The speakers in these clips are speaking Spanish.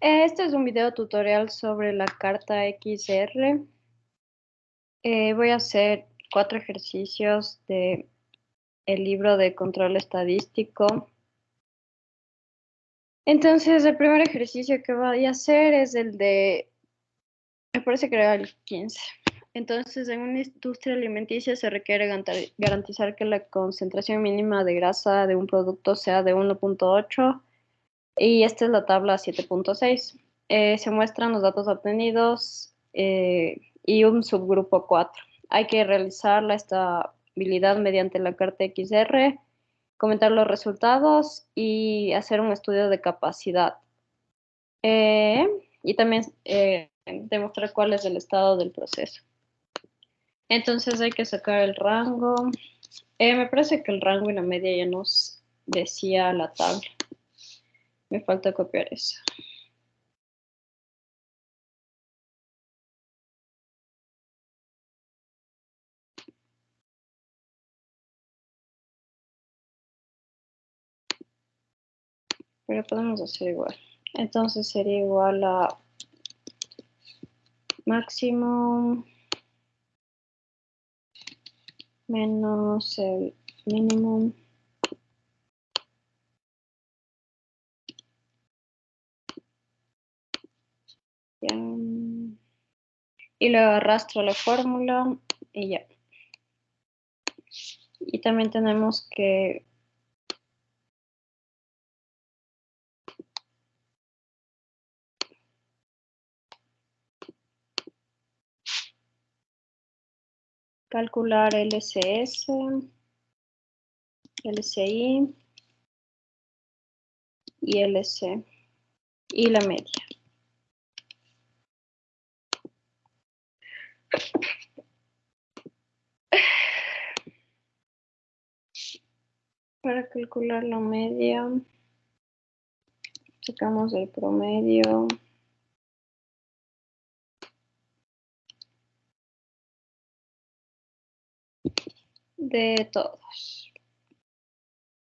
Este es un video tutorial sobre la carta XR. Voy a hacer 4 ejercicios de el libro de control estadístico. Entonces, el primer ejercicio que voy a hacer es el de, me parece que era el 15. Entonces, en una industria alimenticia se requiere garantizar que la concentración mínima de grasa de un producto sea de 1.8 y esta es la tabla 7.6. Se muestran los datos obtenidos y un subgrupo 4. Hay que realizar la estabilidad mediante la carta XR, comentar los resultados y hacer un estudio de capacidad. Y también demostrar cuál es el estado del proceso. Entonces hay que sacar el rango. Me parece que el rango y la media ya nos decía la tabla. Me falta copiar eso. Pero podemos hacer igual. Entonces sería igual a máximo menos el mínimo ya. Y luego arrastro la fórmula y ya. Y también tenemos que calcular LCS, LCI y LC y la media. Para calcular la media, sacamos el promedio de todos.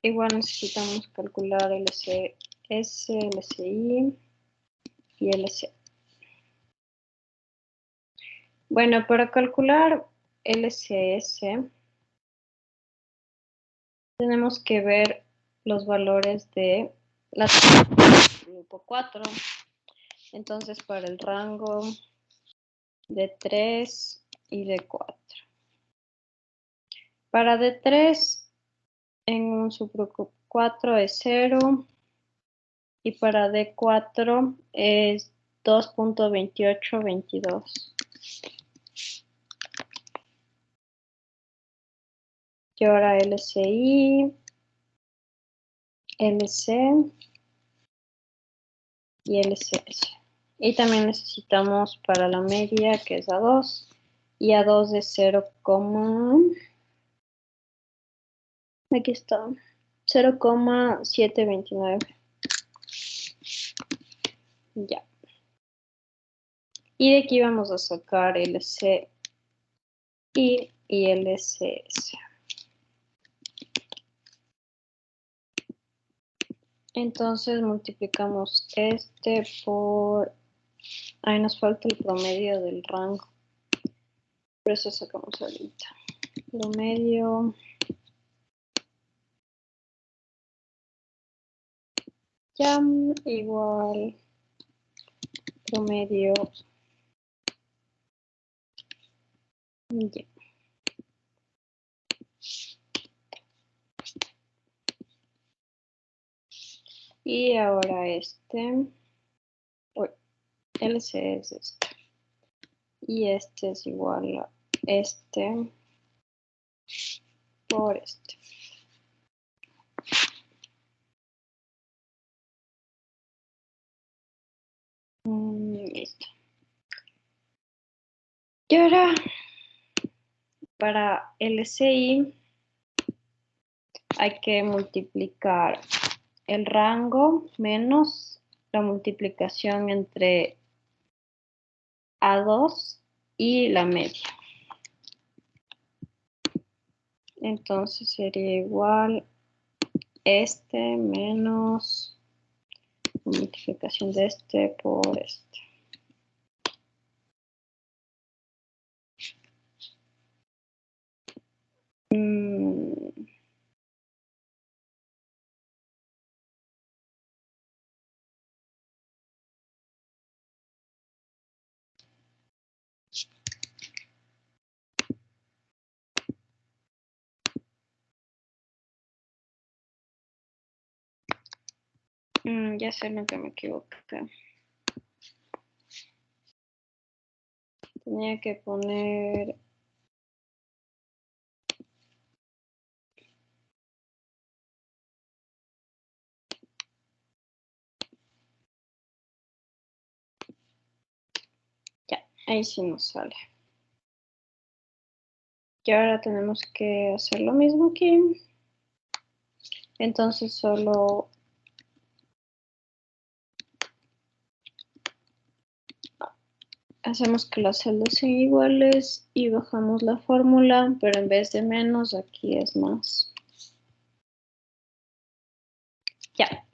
Igual necesitamos calcular LCS, LCI y LC. Bueno, para calcular LCS tenemos que ver los valores de la grupo 4. Entonces, para el rango de 3 y de 4. Para D3 en un subgrupo 4 es 0 y para D4 es 2.2822. Y ahora LCI, LC y LCS. Y también necesitamos para la media, que es A2, y A2 de 0, aquí está, 0,729. Ya. Y de aquí vamos a sacar LCI y LCS. Entonces multiplicamos este por... Ahí nos falta el promedio del rango. Por eso sacamos ahorita. Promedio ya igual promedio ya. Y ahora LC es este. Y este es igual a este por este. Listo. Y ahora para LCI hay que multiplicar el rango menos la multiplicación entre A2 y la media. Entonces sería igual este menos multiplicación de este por este. Ya sé lo que me equivoqué. Tenía que poner... Ya, ahí sí nos sale. Y ahora tenemos que hacer lo mismo aquí. Entonces solo hacemos que las celdas sean iguales y bajamos la fórmula, pero en vez de menos, aquí es más. Ya.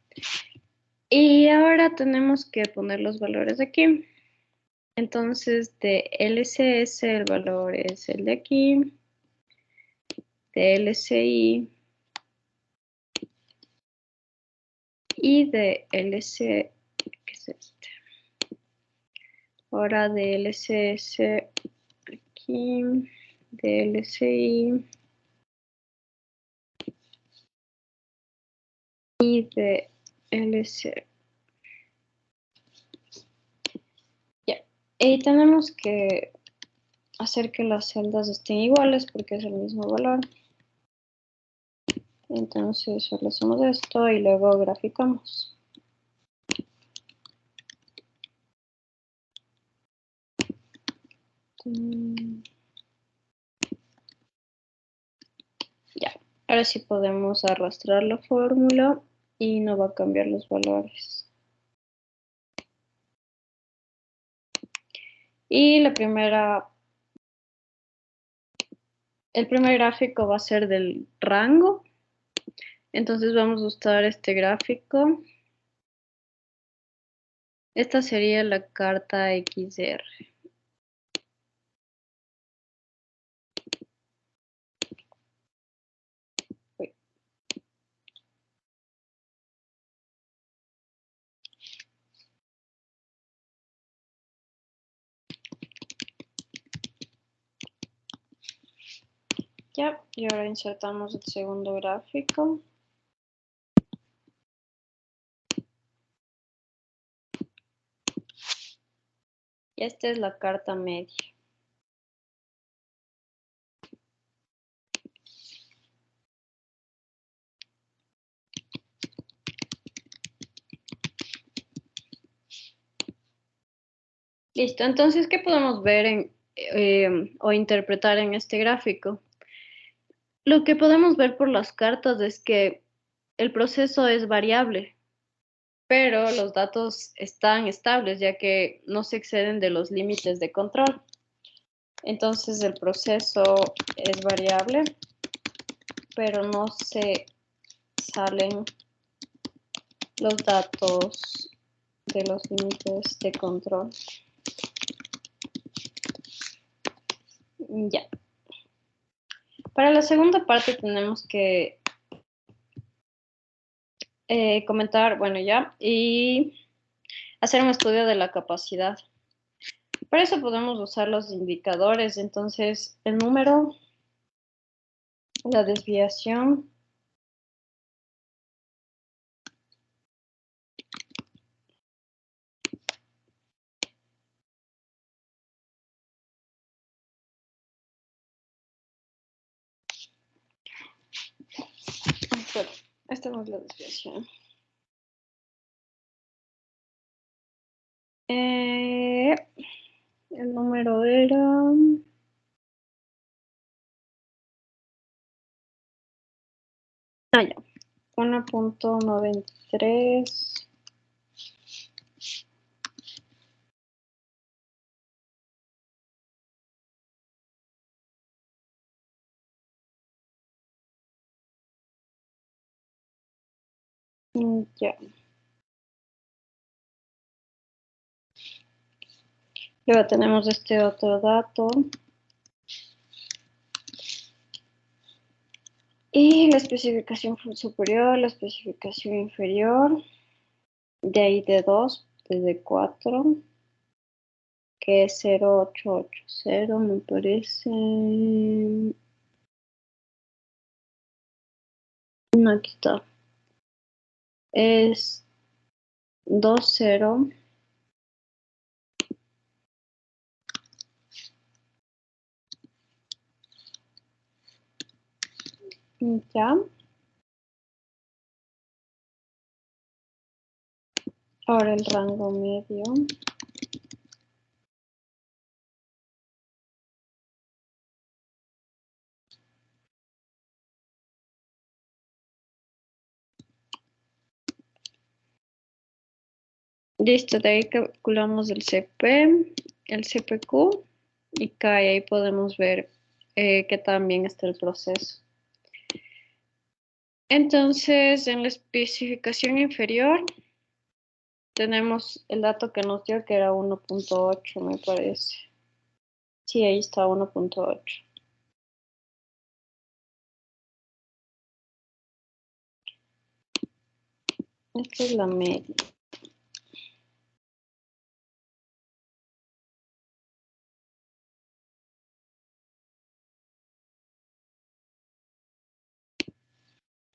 Y ahora tenemos que poner los valores aquí. Entonces, de LCS el valor es el de aquí. De LCI. Y de LC, ¿qué es este? Ahora de LCS aquí. De LCI. Y de LC. Ya. Y tenemos que hacer que las celdas estén iguales porque es el mismo valor. Entonces solo hacemos esto y luego graficamos. Ya, ahora sí podemos arrastrar la fórmula y no va a cambiar los valores. Y el primer gráfico va a ser del rango. Entonces vamos a usar este gráfico. Esta sería la carta XR. Ya, y ahora insertamos el segundo gráfico. Y esta es la carta media. Listo, entonces, ¿qué podemos ver o interpretar en este gráfico? Lo que podemos ver por las cartas es que el proceso es variable, pero los datos están estables, ya que no se exceden de los límites de control. Entonces, el proceso es variable, pero no se salen los datos de los límites de control. Ya. Para la segunda parte tenemos que comentar, bueno, ya, y hacer un estudio de la capacidad. Para eso podemos usar los indicadores, entonces el número, la desviación, bueno, esta no es la desviación. El número era... ya, 1.93. Ya. Luego tenemos este otro dato. Y la especificación superior, la especificación inferior. De ahí de 2, desde 4, que es 0880, me parece. No, aquí está. Es 20. Ya. Ahora el rango medio. Listo, de ahí calculamos el CP, el CPQ y K, y ahí podemos ver que también está el proceso. Entonces, en la especificación inferior, tenemos el dato que nos dio que era 1.8, me parece. Sí, ahí está 1.8. Esta es la media.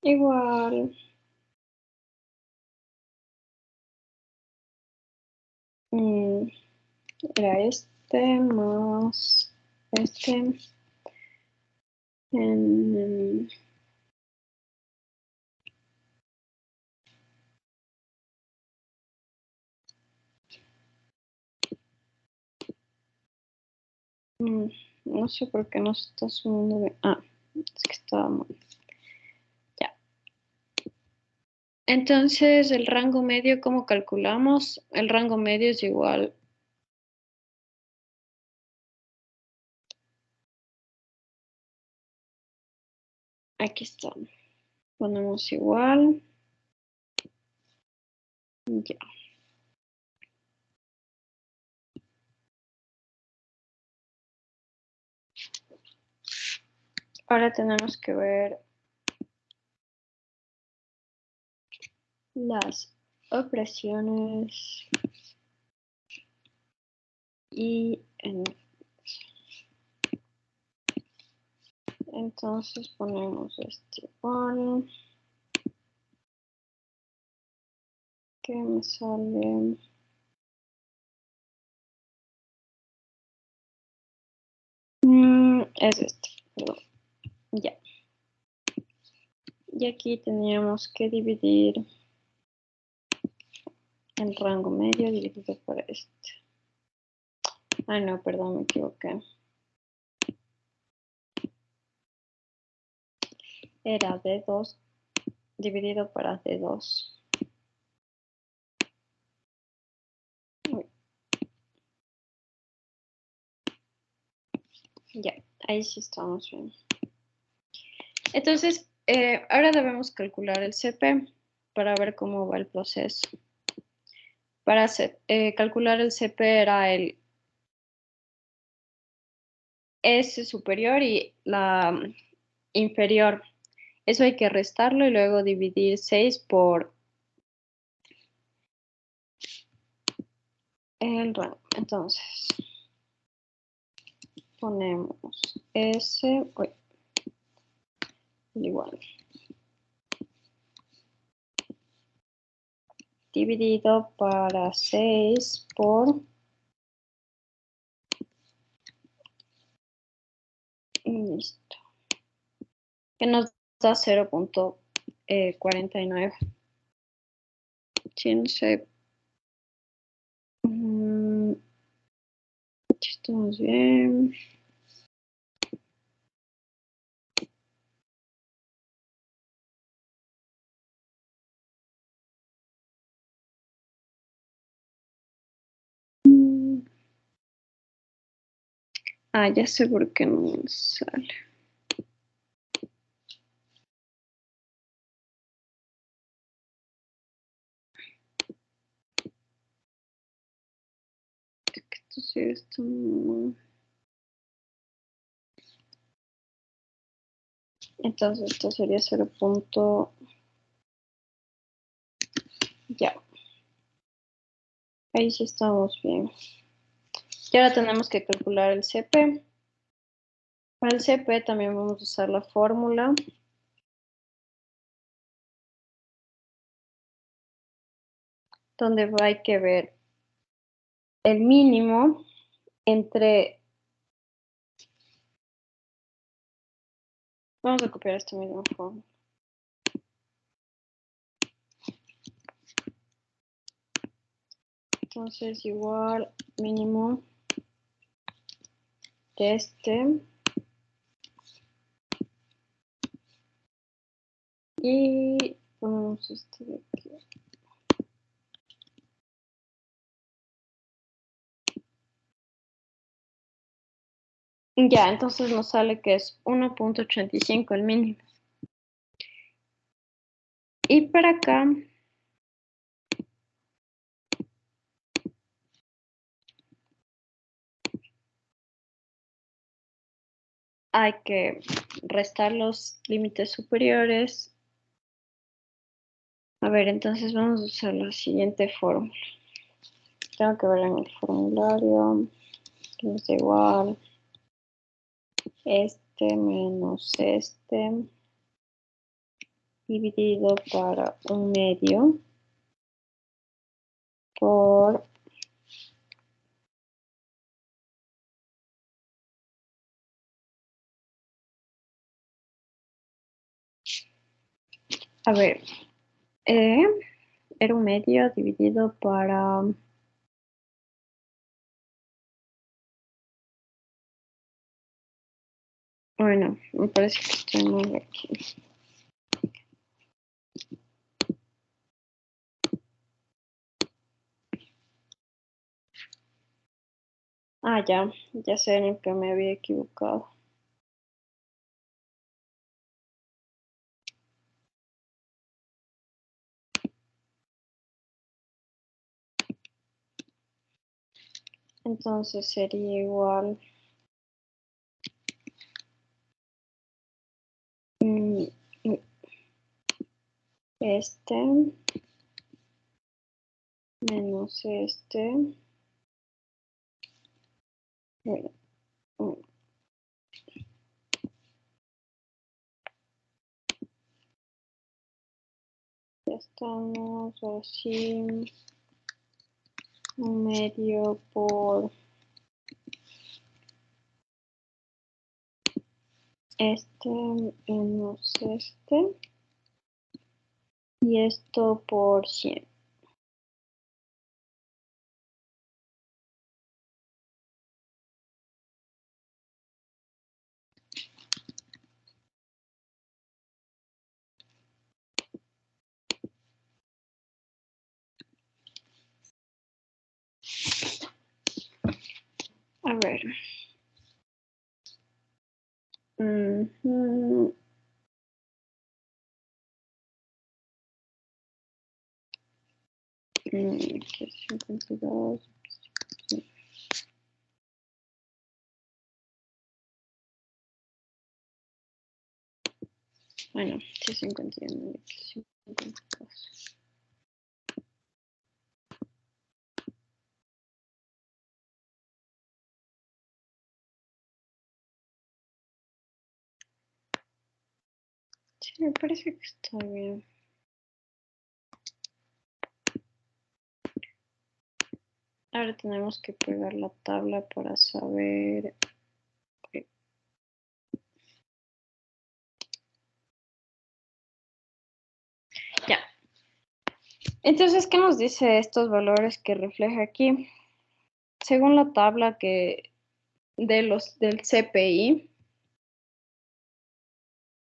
Igual. Era este más este. En, no sé por qué no se está subiendo bien. Ah, es que estaba mal. Ya. Entonces, el rango medio, ¿cómo calculamos? El rango medio es igual. Aquí está. Ponemos igual. Ya. Ahora tenemos que ver las operaciones y entonces ponemos este igual. Que me sale. Es este, perdón. Ya. Y aquí teníamos que dividir el rango medio dividido por este. Ah, no, perdón, me equivoqué. Era D2 dividido para D2. Ya, ahí sí estamos bien. Entonces, ahora debemos calcular el CP para ver cómo va el proceso. Para calcular el CP era el S superior y la inferior. Eso hay que restarlo y luego dividir 6 por el rango. Entonces, ponemos S igual. Dividido para 6 por. Listo. Que nos da 0.49. Sí, no sé. Estamos bien. Ah, ya sé por qué no me sale. esto sí, esto no. Entonces esto sería 0. Ya. Ahí sí estamos bien. Y ahora tenemos que calcular el CP. Para el CP también vamos a usar la fórmula. Donde hay que ver el mínimo entre... Vamos a copiar esta misma fórmula. Entonces igual mínimo de este y ponemos este de aquí. Ya, entonces nos sale que es 1.85 el mínimo. Y para acá hay que restar los límites superiores. A ver, entonces vamos a usar la siguiente fórmula. Tengo que ver en el formulario que es igual este menos este dividido para 1/2 por a ver, era 1/2 dividido para bueno, me parece que estoy mal aquí. Ah, ya sé en el que me había equivocado. Entonces sería igual este menos este. Bueno, ya estamos así. 1/2 por este menos este. Y esto por 100. A ver. Aquí es 52. Bueno, sí, 51. Aquí 52. Sí, me parece que está bien. Ahora tenemos que pegar la tabla para saber. Ya. Entonces, ¿qué nos dice estos valores que refleja aquí? Según la tabla del CPI,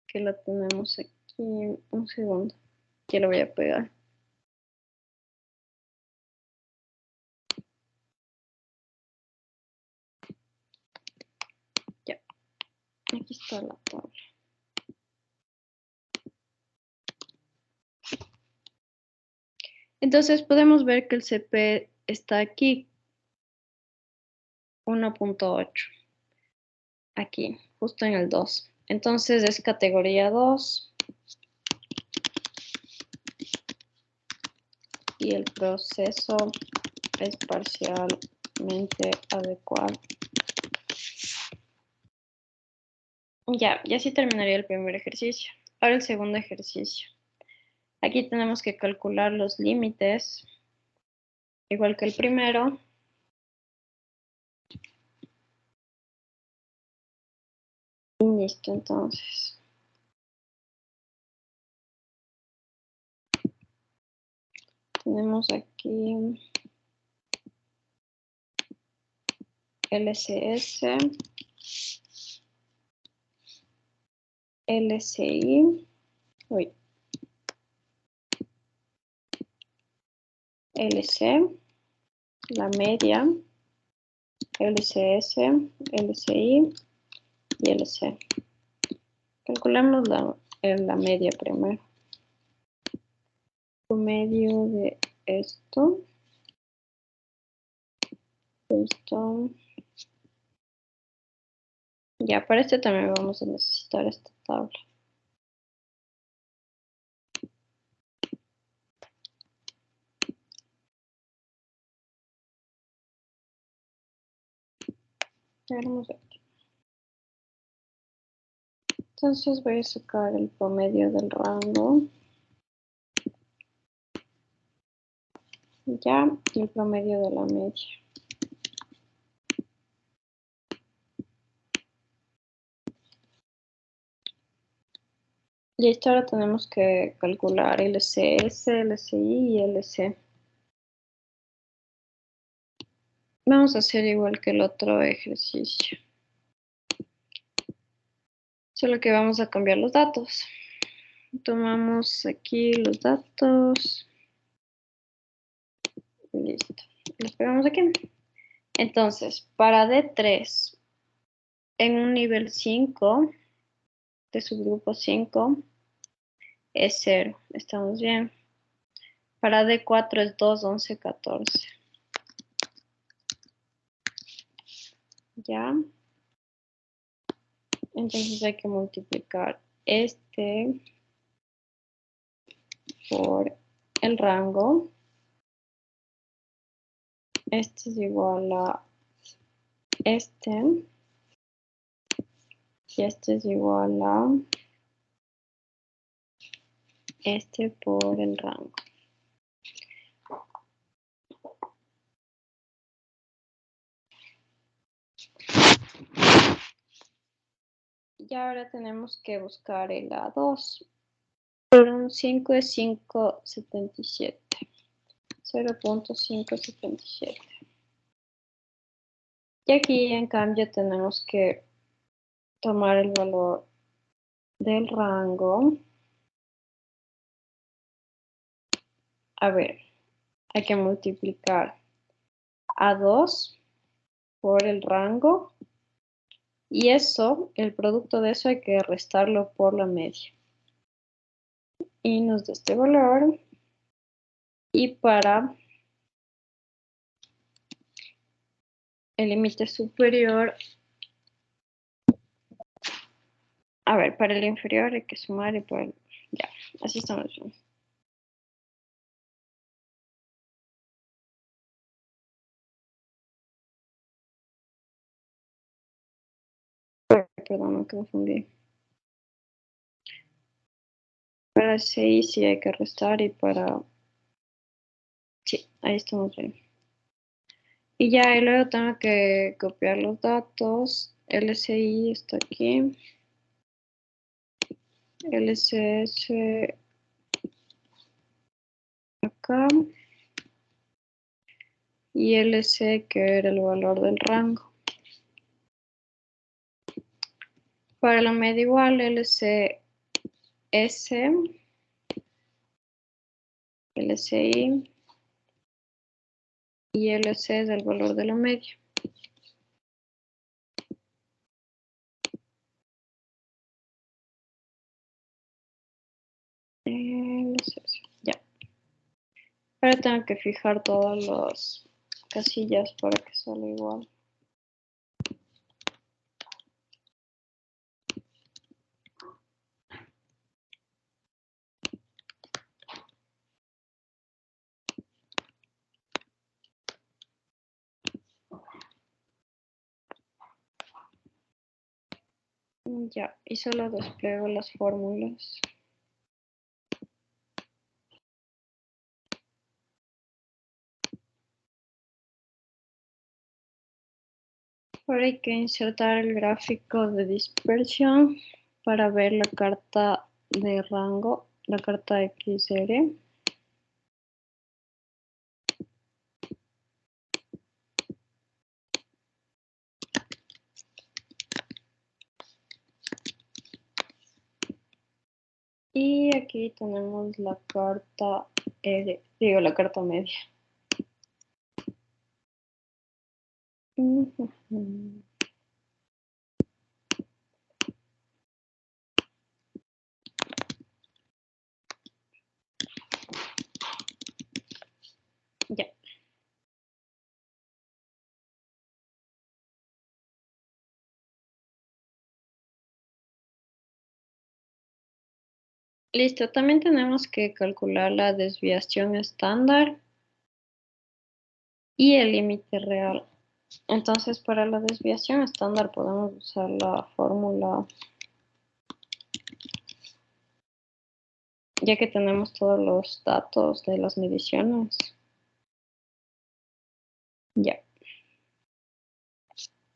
que la tenemos aquí, un segundo, que lo voy a pegar. Ya, aquí está la tabla. Entonces podemos ver que el CP está aquí. 1.8. Aquí, justo en el 2. Entonces es categoría 2 y el proceso es parcialmente adecuado. Ya, y así terminaría el primer ejercicio. Ahora el segundo ejercicio. Aquí tenemos que calcular los límites, igual que el primero. Y listo, entonces. Tenemos aquí LCS, LCI, LC, la media, LCS, LCI y LC. Calculamos la media primero. Promedio de esto. Listo. Ya, para este también vamos a necesitar esta tabla. Vamos aquí. Entonces voy a sacar el promedio del rango. Ya, y el promedio de la media. Listo, ahora tenemos que calcular LCS, LCI y LC. Vamos a hacer igual que el otro ejercicio. Solo que vamos a cambiar los datos. Tomamos aquí los datos. Listo. Los pegamos aquí. Entonces, para D3, en un nivel 5, de subgrupo 5, es 0. Estamos bien. Para D4 es 2, 11, 14. ¿Ya? Entonces hay que multiplicar este por el rango. Este es igual a este. Y este es igual a este por el rango. Y ahora tenemos que buscar el A2. Por un 5 es 5,77. 0.577. Y aquí en cambio tenemos que tomar el valor del rango. A ver, hay que multiplicar A2 por el rango. Y eso, el producto de eso hay que restarlo por la media. Y nos da este valor. Y para el límite superior, a ver, para el inferior hay que sumar y para el... Ya, así estamos bien. Perdón, me confundí. Para 6 sí hay que restar y para... Sí, ahí estamos bien. Y ya, y luego tengo que copiar los datos. LCI está aquí. LCS acá. Y LC que era el valor del rango. Para la media igual, LCS, LCI y LC es el valor de la media. Ya. Ahora tengo que fijar todas las casillas para que salga igual. Ya, y solo despliego las fórmulas. Ahora hay que insertar el gráfico de dispersión para ver la carta de rango, la carta XR. Y aquí tenemos la carta la carta media. Ya. Listo, también tenemos que calcular la desviación estándar y el límite real. Entonces, para la desviación estándar podemos usar la fórmula, ya que tenemos todos los datos de las mediciones. Ya.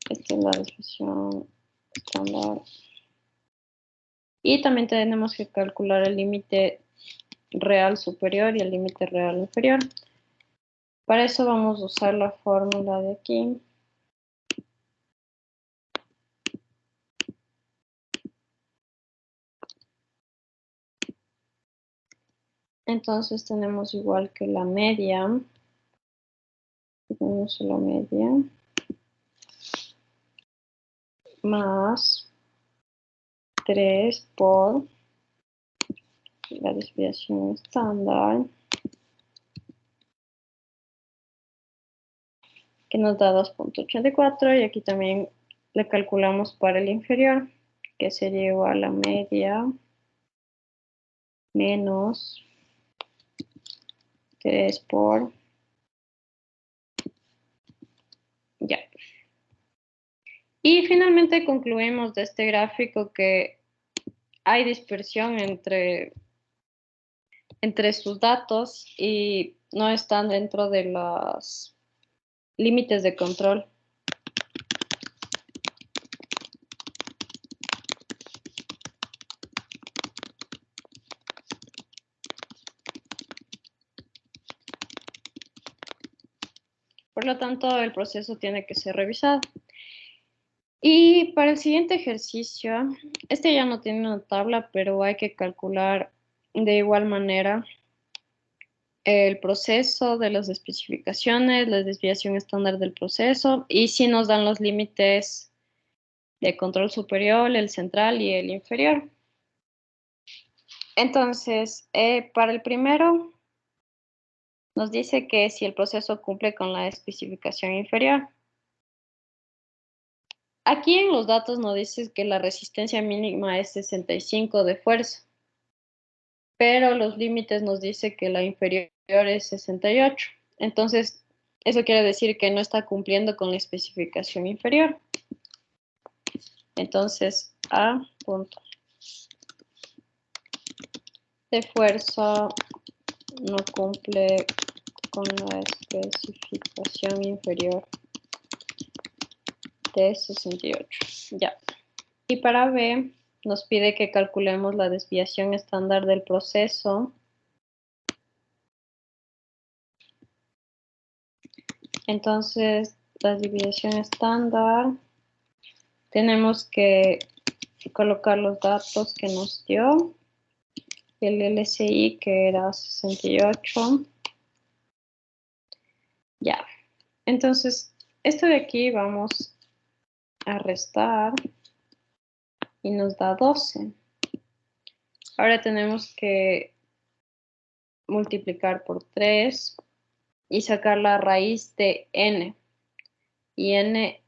Esta es la desviación estándar. Y también tenemos que calcular el límite real superior y el límite real inferior. Para eso vamos a usar la fórmula de aquí. Entonces tenemos igual que la media. Tenemos la media. Más 3 por la desviación estándar, que nos da 2.84, y aquí también le calculamos para el inferior, que sería igual a media menos 3 por, ya. Y finalmente concluimos de este gráfico que hay dispersión entre sus datos y no están dentro de los límites de control. Por lo tanto, el proceso tiene que ser revisado. Y para el siguiente ejercicio, este ya no tiene una tabla, pero hay que calcular de igual manera el proceso de las especificaciones, la desviación estándar del proceso, y si nos dan los límites de control superior, el central y el inferior. Entonces, para el primero, nos dice que si el proceso cumple con la especificación inferior. Aquí en los datos nos dice que la resistencia mínima es 65 de fuerza, pero los límites nos dice que la inferior es 68. Entonces, eso quiere decir que no está cumpliendo con la especificación inferior. Entonces, A punto de fuerza no cumple con la especificación inferior de 68. Ya. Y para B, nos pide que calculemos la desviación estándar del proceso. Entonces, la desviación estándar, tenemos que colocar los datos que nos dio. El LSI, que era 68. Ya. Entonces, esto de aquí vamos a restar y nos da 12. Ahora tenemos que multiplicar por 3 y sacar la raíz de n. Y n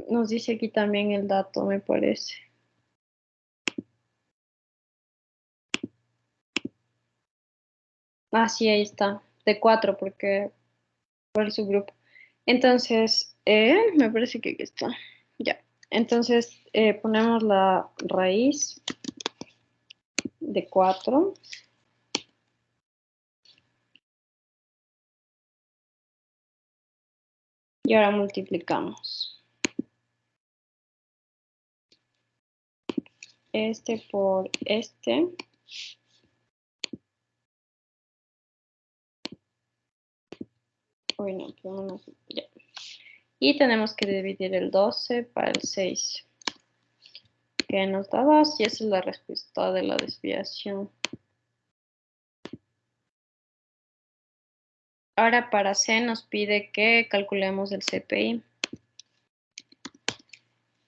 nos dice aquí también el dato, me parece. Ah, sí, ahí está. De 4, porque por el subgrupo. Entonces, me parece que aquí está. Ya. Entonces ponemos la raíz de 4. Y ahora multiplicamos. Este por este. Uy, no, pero no, ya. Y tenemos que dividir el 12 para el 6. Que nos da 2 y esa es la respuesta de la desviación. Ahora para C nos pide que calculemos el CPI.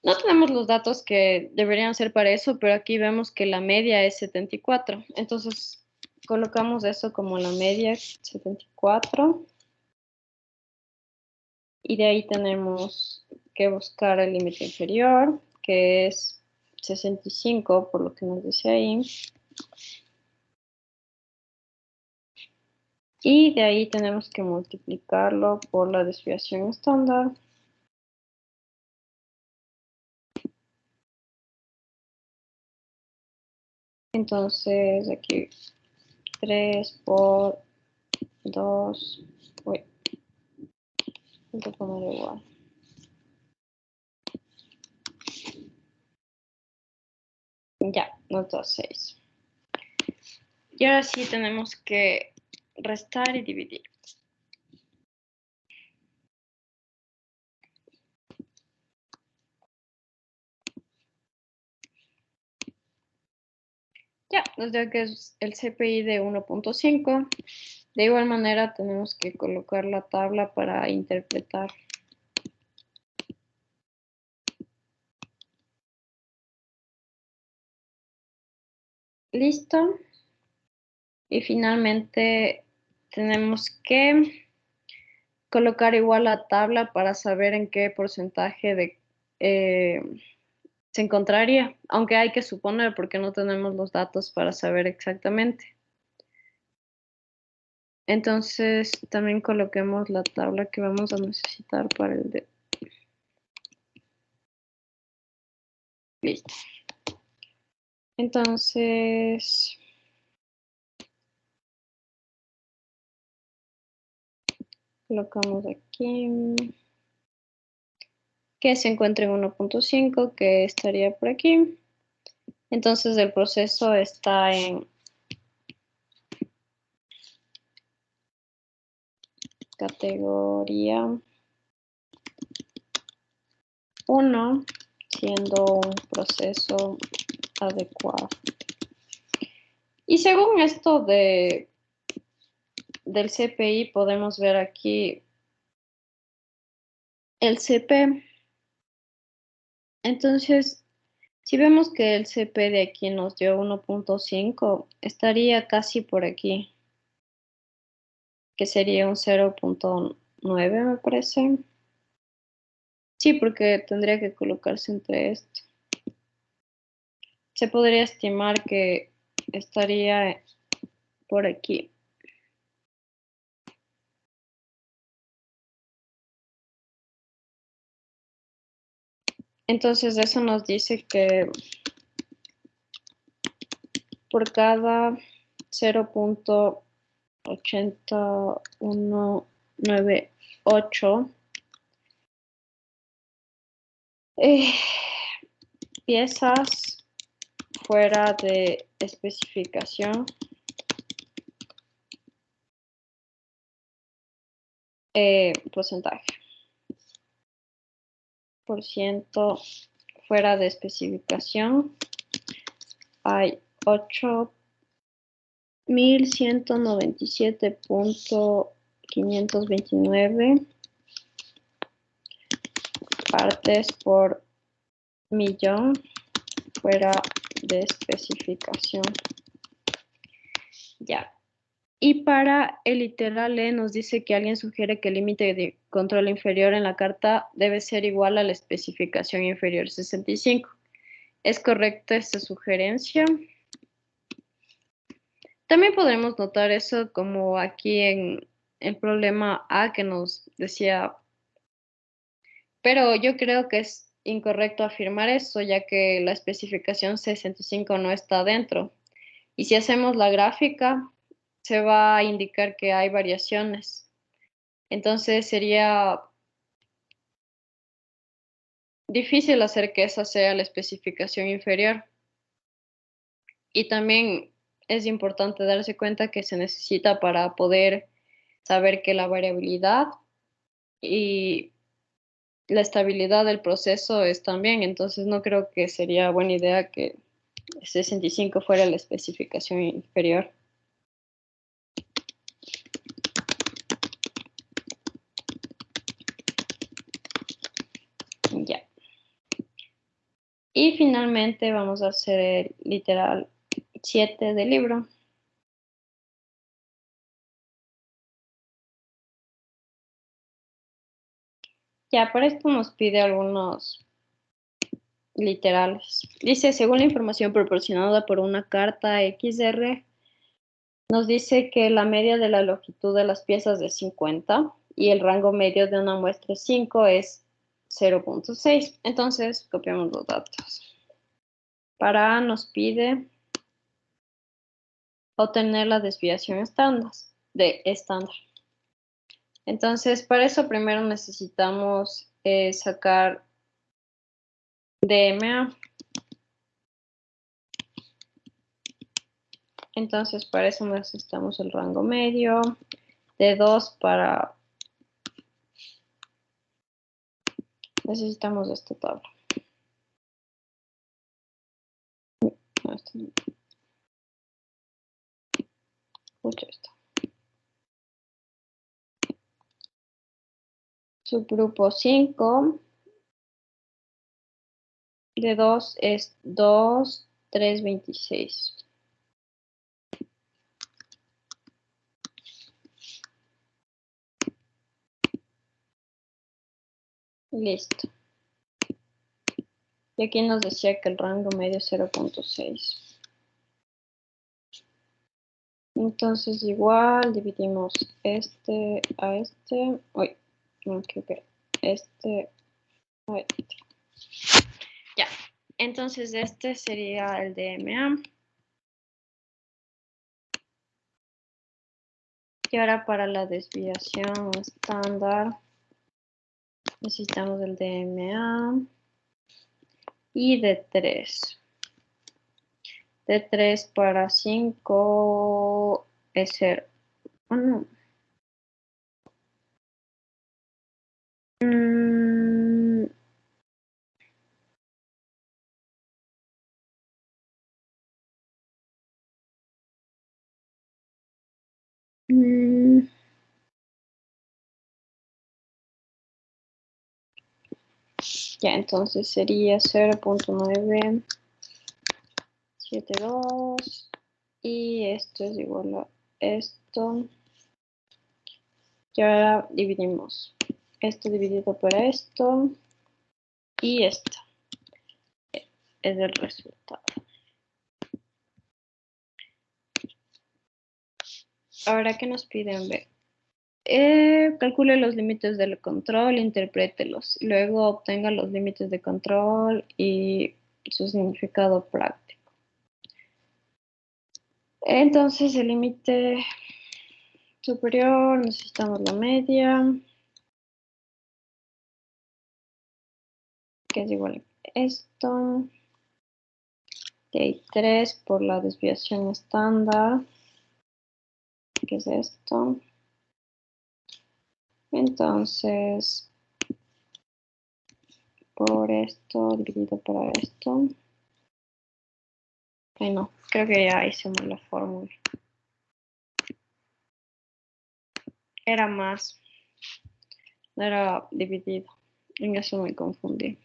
No tenemos los datos que deberían ser para eso, pero aquí vemos que la media es 74. Entonces colocamos eso como la media 74. Y de ahí tenemos que buscar el límite inferior, que es 65, por lo que nos dice ahí. Y de ahí tenemos que multiplicarlo por la desviación estándar. Entonces aquí 3 por 2. Uy, hay que poner igual. Ya, nos da 6. Y ahora sí tenemos que restar y dividir. Ya, nos da que es el CPI de 1.5. De igual manera tenemos que colocar la tabla para interpretar. Listo. Y finalmente tenemos que colocar igual la tabla para saber en qué porcentaje se encontraría, aunque hay que suponer porque no tenemos los datos para saber exactamente. Entonces también coloquemos la tabla que vamos a necesitar para el de... Listo. Entonces... colocamos aquí que se encuentra en 1.5, que estaría por aquí. Entonces el proceso está en categoría 1, siendo un proceso adecuado. Y según esto del CPI, podemos ver aquí el CP. Entonces, si vemos que el CP de aquí nos dio 1.5, estaría casi por aquí, que sería un 0.9, me parece. Sí, porque tendría que colocarse entre esto. Se podría estimar que estaría por aquí. Entonces eso nos dice que por cada 0.8198 piezas fuera de especificación porcentaje por ciento fuera de especificación hay 8.197.529 partes por millón fuera de especificación. Ya. Y para el literal E nos dice que alguien sugiere que el límite de control inferior en la carta debe ser igual a la especificación inferior 65. ¿Es correcta esta sugerencia? También podremos notar eso como aquí en el problema A que nos decía, pero yo creo que es incorrecto afirmar eso, ya que la especificación 65 no está dentro. Y si hacemos la gráfica, se va a indicar que hay variaciones. Entonces sería difícil hacer que esa sea la especificación inferior. Y también es importante darse cuenta que se necesita para poder saber que la variabilidad y la estabilidad del proceso están bien. Entonces no creo que sería buena idea que 65 fuera la especificación inferior. Ya. Y finalmente vamos a hacer el literal 7 del libro. Ya, para esto nos pide algunos literales. Dice, según la información proporcionada por una carta XR, nos dice que la media de la longitud de las piezas es 50 y el rango medio de una muestra 5 es 0.6. Entonces, copiamos los datos. Para A nos pide obtener la desviación estándar. Entonces, para eso primero necesitamos sacar DMA. Entonces, para eso necesitamos el rango medio de 2 para... Necesitamos esta tabla. No, esta no. Escucha esto. Subgrupo 5 de 2 es 2, 3, 26. Listo. Y aquí nos decía que el rango medio es 0.6. Entonces igual dividimos este a este. Uy, no equivoqué. Este a este. Ya. Entonces este sería el DMA. Y ahora para la desviación estándar necesitamos el DMA y de 3. De 3 para 5 es 0. Oh, no. Mm, mm, ya, entonces sería 0.972 y esto es igual a esto. Y ahora dividimos esto dividido por esto y esto es el resultado. Ahora, ¿qué nos piden ver? Calcule los límites del control, interprételos. Luego obtenga los límites de control y su significado práctico. Entonces, el límite superior, necesitamos la media, que es igual a esto. De ahí 3 por la desviación estándar, que es esto. Entonces, por esto dividido por esto. Ay, no, creo que ya hicimos la fórmula. Era más, no era dividido. En eso me confundí.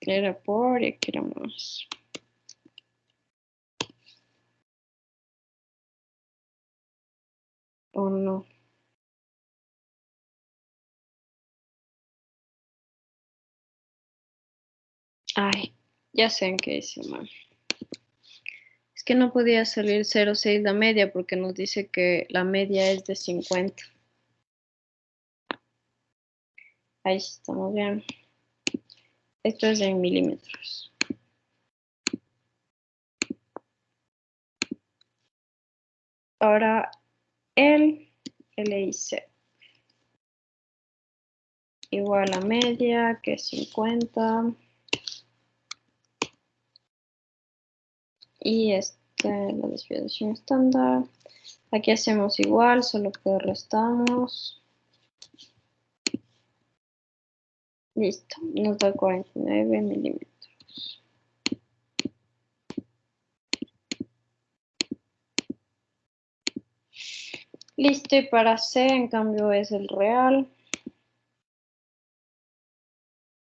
Era por y aquí era más. ¿O no? Ay, ya sé en qué hice mal. Es que no podía salir 0,6 la media porque nos dice que la media es de 50. Ahí estamos bien. Esto es en milímetros. Ahora el LIC igual a media, que es 50. Y la desviación estándar. Aquí hacemos igual, solo que restamos. Listo, nos da 49 milímetros. Listo, y para C, en cambio, es el real.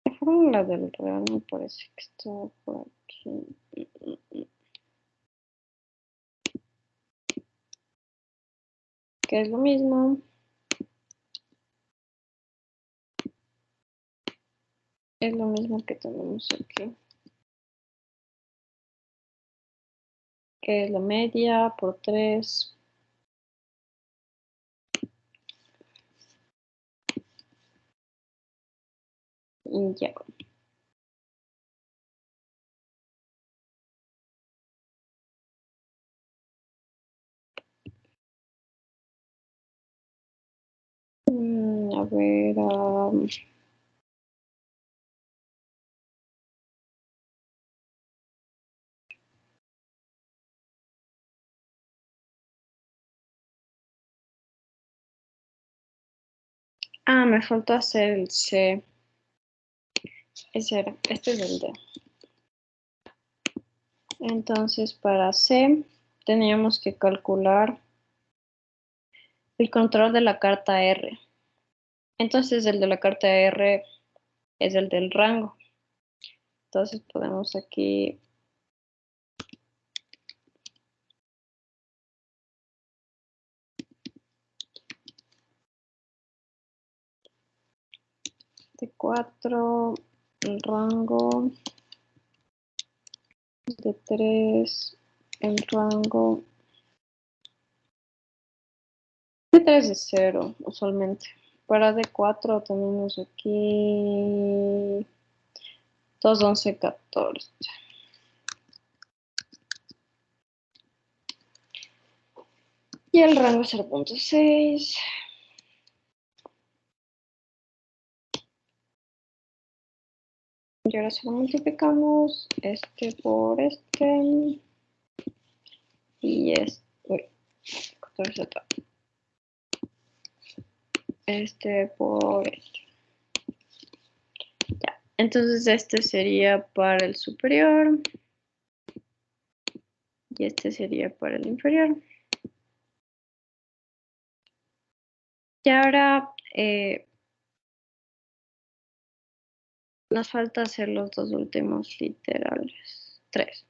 La fórmula del real me parece que está por aquí. Que es lo mismo. Es lo mismo que tenemos aquí. Que es la media por 3. Y ya. A ver. Me faltó hacer el C. Ese era. Este es el D. Entonces, para C, teníamos que calcular el control de la carta R. Entonces, el de la carta R es el del rango. Entonces, podemos aquí de 4, el rango de 3, el rango de 3 es 0, usualmente. Para D4 tenemos aquí 2, 11, 14. Y el rango es 0.6. Y ahora solo multiplicamos este por este. Y este. 14 otra. Este por este. Ya. Entonces este sería para el superior. Y este sería para el inferior. Y ahora nos falta hacer los dos últimos literales. 3.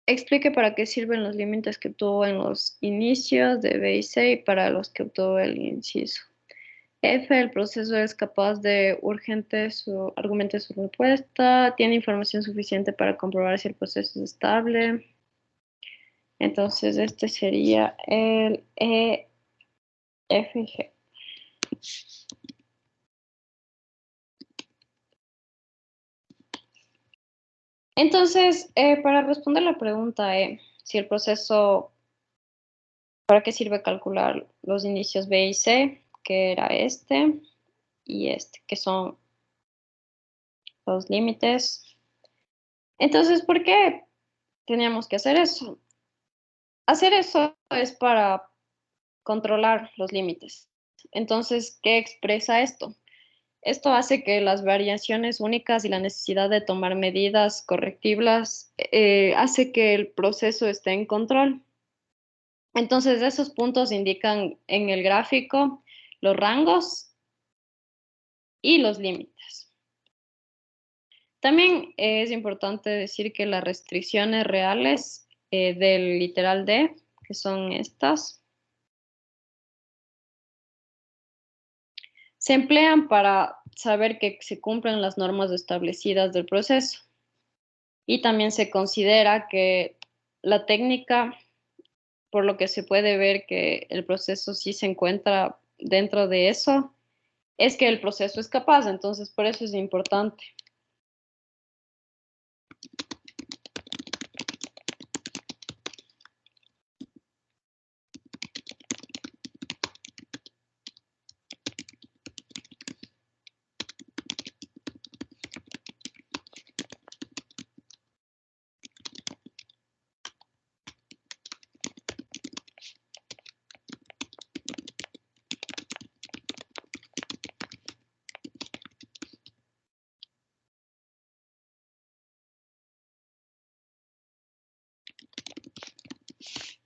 Explique para qué sirven los límites que obtuvo en los inicios de B y C y para los que obtuvo el inciso. F, el proceso es capaz de argumente su respuesta, tiene información suficiente para comprobar si el proceso es estable. Entonces este sería el EFG. Entonces, para responder la pregunta, si el proceso, ¿para qué sirve calcular los inicios B y C? Que era este y este, que son los límites. Entonces, ¿por qué teníamos que hacer eso? Hacer eso es para controlar los límites. Entonces, ¿qué expresa esto? Esto hace que las variaciones únicas y la necesidad de tomar medidas correctivas hace que el proceso esté en control. Entonces, esos puntos indican en el gráfico los rangos y los límites. También es importante decir que las restricciones reales del literal D, que son estas, se emplean para saber que se cumplen las normas establecidas del proceso. Y también se considera que la técnica por lo que se puede ver que el proceso sí se encuentra dentro de eso, es que el proceso es capaz, entonces por eso es importante.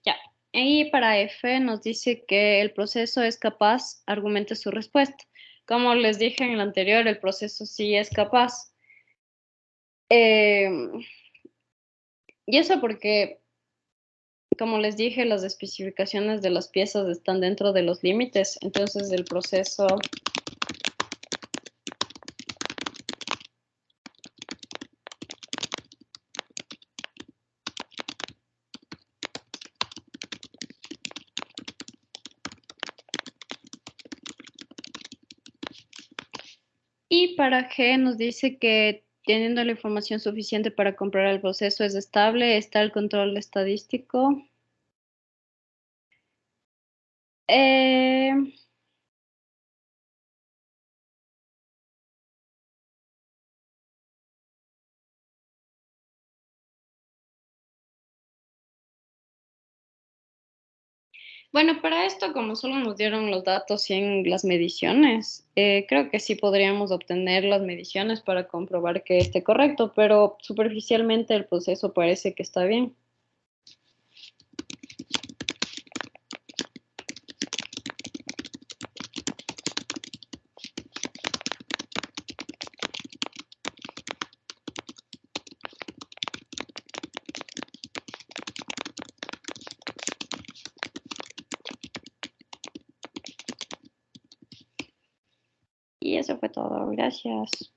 Ya. Y para F nos dice que el proceso es capaz, argumente su respuesta. Como les dije en el anterior, el proceso sí es capaz. Em, y eso porque, como les dije, las especificaciones de las piezas están dentro de los límites, entonces el proceso y para G nos dice que teniendo la información suficiente para comprobar el proceso es estable, está el control estadístico. Eh, bueno, para esto, como solo nos dieron los datos y en las mediciones, creo que sí podríamos obtener las mediciones para comprobar que esté correcto, pero superficialmente el proceso parece que está bien. Y eso fue todo. Gracias.